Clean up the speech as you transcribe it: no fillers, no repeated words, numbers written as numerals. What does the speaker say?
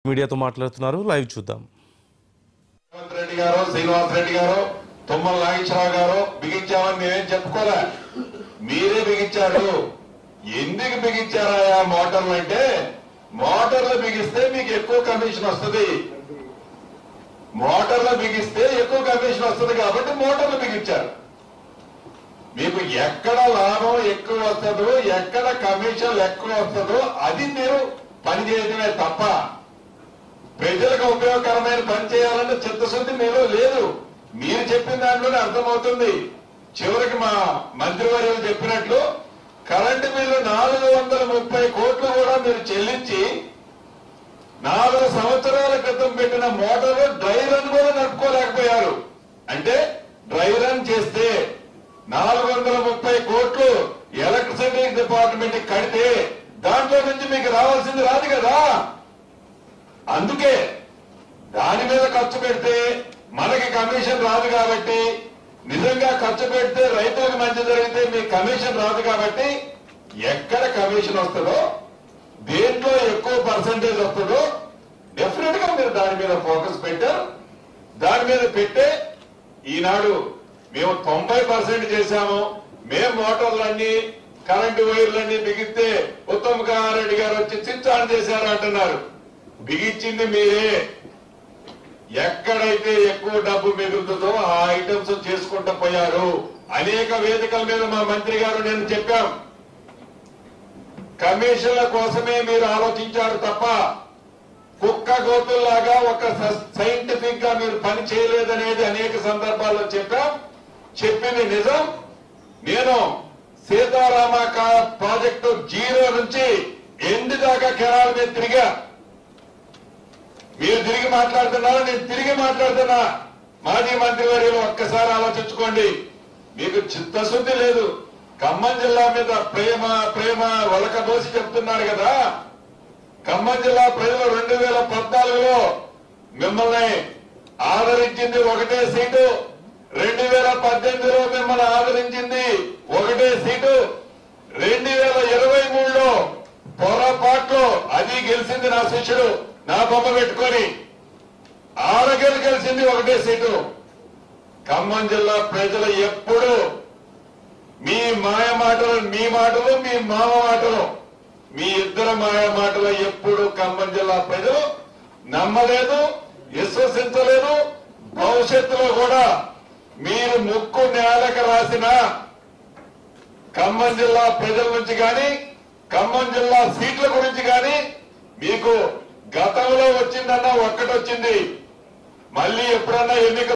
మీడియాతో మాట్లాడుతున్నారు. లైవ్ చూద్దాం. రేవంత్ రెడ్డి గారు, శ్రీనివాస్ రెడ్డి గారు, తుమ్మల నాగేశ్వరరావు గారు బిగించామని మేమేం చెప్పుకోలే, మీరే బిగించారు. ఎందుకు బిగించారా మోటార్లు అంటే, మోటార్లు బిగిస్తే మీకు ఎక్కువ కమిషన్ వస్తుంది, మోటార్లు బిగిస్తే ఎక్కువ కమిషన్ వస్తుంది కాబట్టి మోటార్లు బిగించారు. మీకు ఎక్కడ లాభం ఎక్కువ వస్తుందో, ఎక్కడ కమిషన్ ఎక్కువ వస్తుందో అది మీరు పని చేయడమే తప్ప ప్రజలకు ఉపయోగకరమైన పని చేయాలన్న చిత్తశుద్ధి మీలో లేదు. మీరు చెప్పిన దాంట్లోనే అర్థమవుతుంది. చివరికి మా మంత్రివర్యులు చెప్పినట్లు కరెంటు బిల్లు 430 కోట్లు కూడా మీరు చెల్లించి 4 సంవత్సరాల క్రితం పెట్టిన మోటార్లు డ్రై రన్ కూడా నడుపుకోలేకపోయారు. అంటే డ్రై రన్ చేస్తే 430 కోట్లు ఎలక్ట్రిసిటీ డిపార్ట్మెంట్ కడితే దాంట్లో నుంచి మీకు రావాల్సింది రాదు కదా. అందుకే దాని మీద ఖర్చు పెడితే మనకి కమిషన్ రాదు కాబట్టి, నిజంగా ఖర్చు పెడితే రైతులకు మంచి జరిగితే మీకు కమిషన్ రాదు కాబట్టి, ఎక్కడ కమిషన్ వస్తుందో, దేంట్లో ఎక్కువ పర్సంటేజ్ వస్తుందో డెఫినెట్ గా మీరు దాని మీద ఫోకస్ పెట్టారు. దాని మీద పెట్టే ఈనాడు మేము 90% చేశాము. మేము మోటార్లన్నీ కరెంటు వైర్లన్నీ బిగిస్తే ఉత్తమ్ కుమార్ రెడ్డి గారు వచ్చి చిచ్చాడు చేశారు అంటున్నారు. బిగించింది మీరే. ఎక్కడైతే ఎక్కువ డబ్బు మిగులుతుందో ఆ ఐటమ్స్ చేసుకుంటూ పోయారు. అనేక వేదికల మీద మా మంత్రి గారు నేను చెప్పాం, కమిషన్ల కోసమే మీరు ఆలోచించారు తప్ప కుక్క గోతుల్లాగా ఒక సైంటిఫిక్ గా మీరు పని చేయలేదనేది అనేక సందర్భాల్లో చెప్పాం. చెప్పింది నిజం. నేను సీతారామ ప్రాజెక్టు 0 నుంచి ఎండ్ దాకా కెనాల్ మీద తిరిగా. మీరు తిరిగి మాట్లాడుతున్నారు, నేను తిరిగి మాట్లాడుతున్నా. మాజీ మంత్రివర్యులు ఒక్కసారి ఆలోచించుకోండి. మీకు చిత్తశుద్ధి లేదు. ఖమ్మం జిల్లా మీద ప్రేమ ప్రేమ వలకబోసి చెప్తున్నారు కదా. ఖమ్మం జిల్లా ప్రజలు 2014లో మిమ్మల్ని ఆదరించింది 1 సీటు, 2018లో మిమ్మల్ని ఆదరించింది 1 సీటు, 2023లో పొరపాట్లు అది గెలిచింది నా శిష్యుడు నా బొమ్మ పెట్టుకొని, ఆరగలు గెలిచింది 1 సీటు. ఖమ్మం జిల్లా ప్రజలు ఎప్పుడు మీ మాయ మాటలు, మీ మాటలు, మీ మామ మాటలు, మీ ఇద్దరు మాయ మాటలు ఎప్పుడు ఖమ్మం జిల్లా ప్రజలు నమ్మలేదు, విశ్వసించలేదు. భవిష్యత్తులో కూడా మీరు ముక్కు నేలకు రాసిన ఖమ్మం జిల్లా ప్రజల నుంచి కానీ, ఖమ్మం జిల్లా సీట్ల గురించి కానీ మీకు గతంలో వచ్చిందన్నా ఒక్కటొచ్చింది. మళ్ళీ ఎప్పుడన్నా ఎన్నిక